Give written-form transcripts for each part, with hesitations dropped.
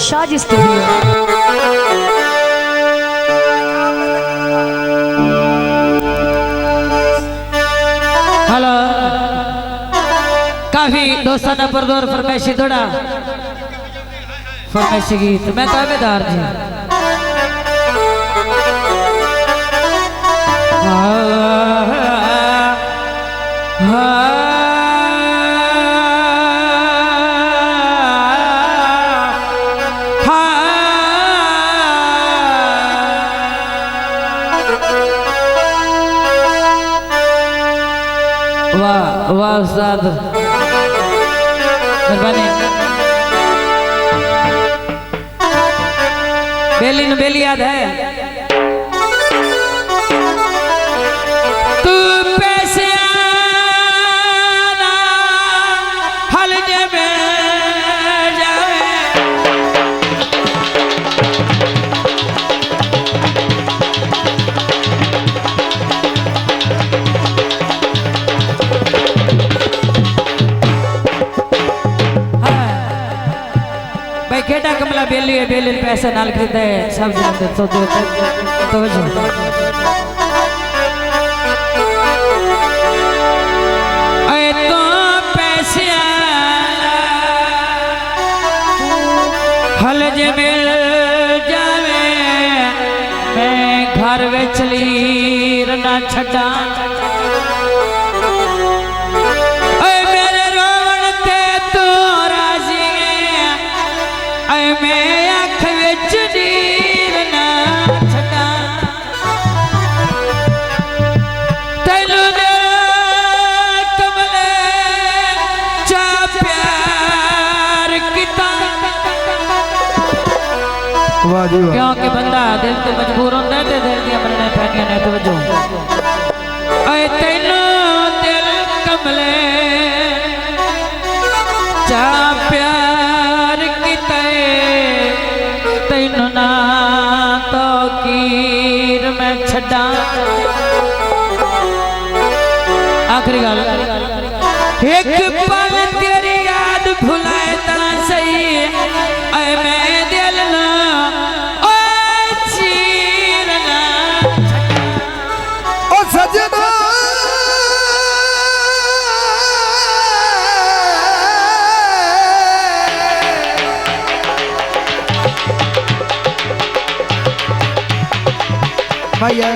Shaz studio. Hello काफी दोस्ताना परदोर फरमाइशी थोड़ा फरमाइशी गीत मैं ताबेदार जी वाह वाह उस्ताद मेहरबानी बेली न बेली याद है तू पैसे आना हलजे में जावे केटा कमला बेली है बेली पैसा नाल खरीदा है सब जानते तो पैसे हल जे मिल जावे मैं घर में चली ना छटा मैं अख विच नीर ना छटा तैनू दे कमले चा प्यार किता क्योंकि बंदा दिल तो मजबूर होता है ते दिल दी बनने पैनियां ने तवज्जो ओए तैनू दिल कमले चा प्यार तैनू ना तो कीर मैं छड़ा आखिरी गल एक पल तेरी याद भुलाए ता सही ऐ मैं दिल ना ओ चीर ना ओ सजना भैया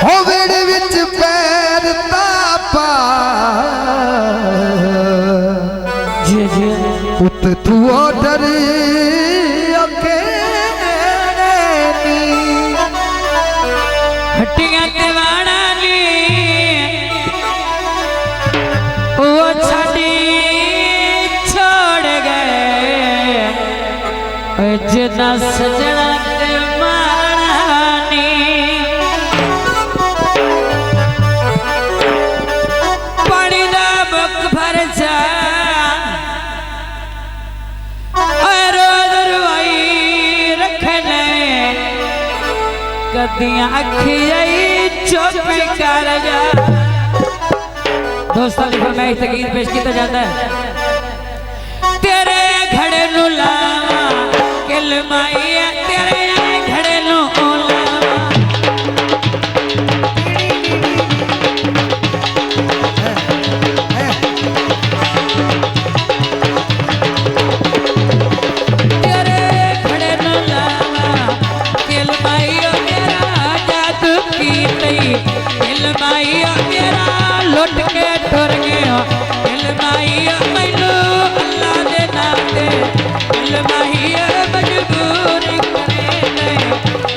होवेड़ विच पैर तापा जी जी उत तू डर हट्टियां ते वाड़ा जना सजना ते मानी पानी दा मुख भर जा रोज रुआई रखने कदियां अखियां चुप कर जा दोस्तों की फरमाइश ते गीत पेश किया जाता है तेरे घड़े नु लावा माइया तेरे घड़े नो तेरे घड़े नो लावा दिल माइया मेरा जादू की तई दिल माइया मेरा लुट के टुर गया दिल माइया मैनू अल्लाह दे नाम ते दिल माइया मजबूर करे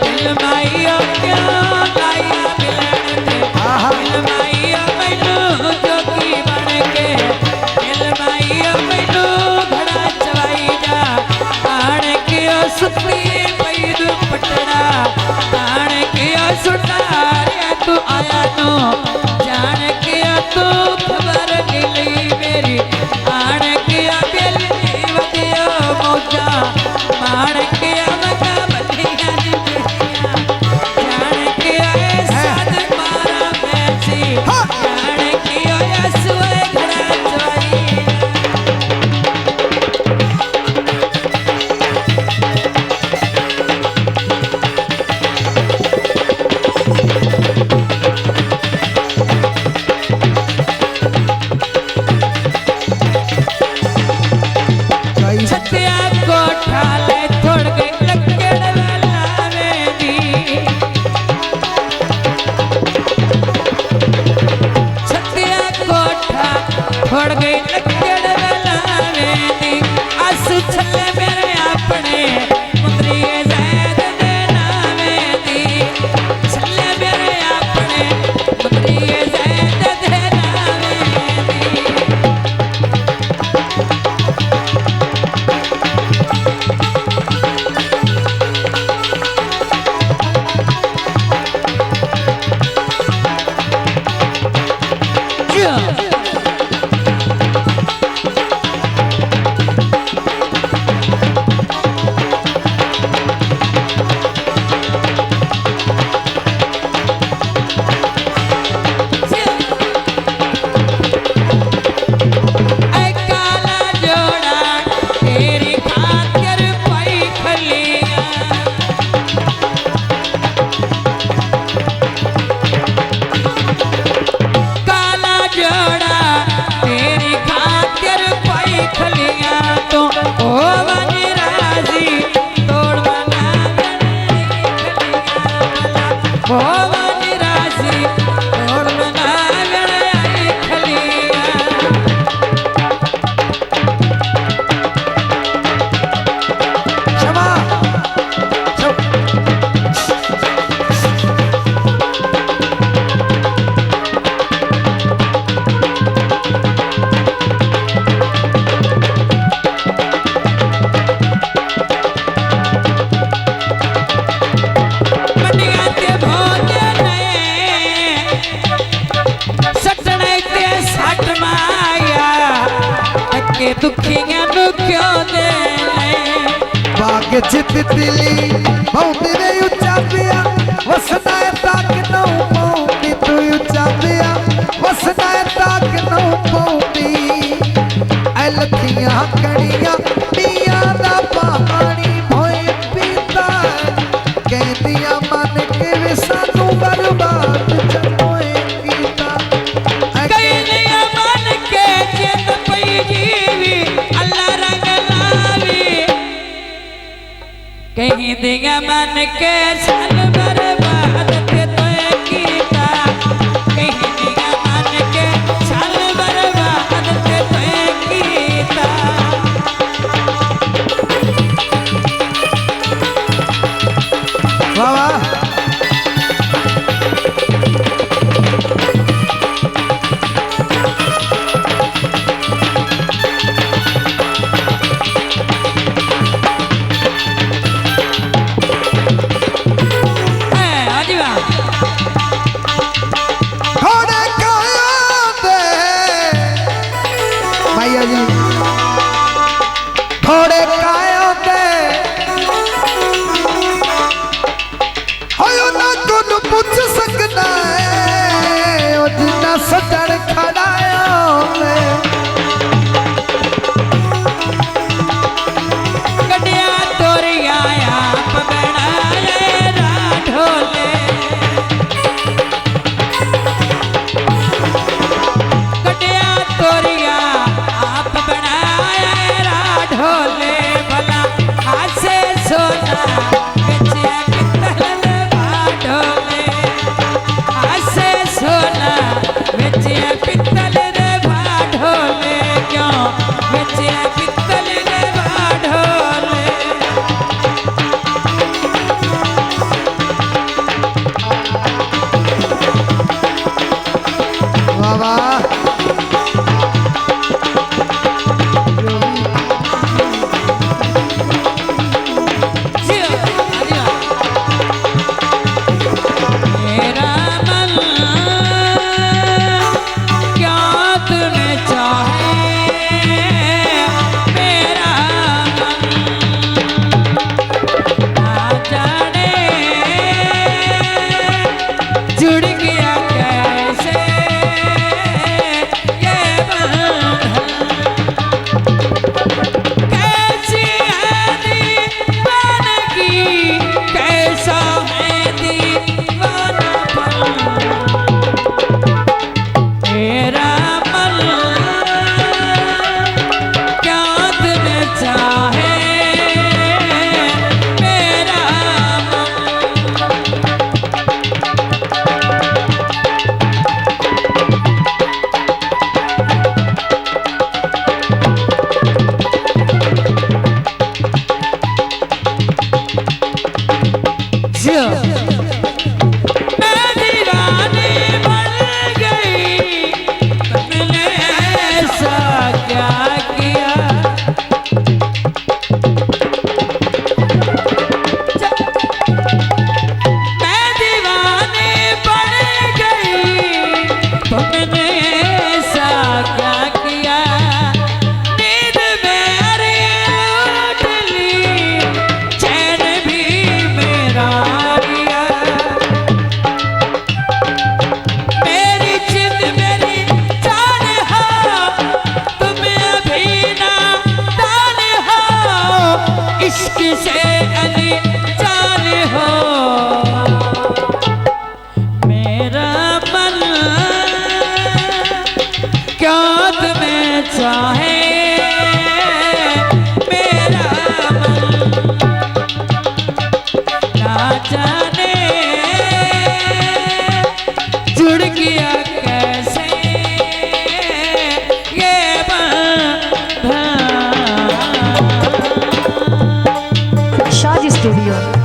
दिल माइया क्यों लाया मिलन ते दिल माइया मैनू जोगी बन के दिल माइया मैनू घड़ा चवाई जा आण के सुती पई दुपट्टा आण के सुना रे तू आया नो जान के तू खबर मिली मेरी आण के बेली वदियो मौजा माण के मका बलिया दी भोवानी राशि और बनावण आई खलिया क्षमा मंडिया ते भोजन सटने ते सट माया के दुखियां नु क्यों दे बाग चित दिली भौंदी रे उच्चा पिया वसना ताक नौ पौंदी तू उच्चा पिया वसना ताक नौ पौंदी ऐ लखियां कणियां पिया दा पानी भोए पीता कहदियां मन के वे सानू बर्बाद चमोए कीता कईया मन के जिंद पई जीवी अल्लाह रंग लावी कहीं दिया मन के सन बर्बाद ते तोए कीता कहीं दिया मन के सन बर्बाद ते तोए कीता वाह वाह आजीवा घोड़े काया दे भैया जी घोड़े काया दे होयो ना कुन पूछ सकना है ओ जिन्ना सजड़ खड़ाया ले गड्डिया तोरिया आप बनाए राढोले गड्डिया तोरिया आप बनाए राढोले भला हासे सोना बेचे पित्तल बाढोले हासे सोना बेचे पित्तल रे बाढोले क्यों बेचे पित्तल रे बाढोले वाह वाह मेरा मन क्या तुम्हें चाहे मेरा मन ना जाने जुड़ गया कैसे ये बंधन कैसी है दीवानगी कैसा है दीवानापन मेरा मन क्या तुम्हें चाहे मेरा मन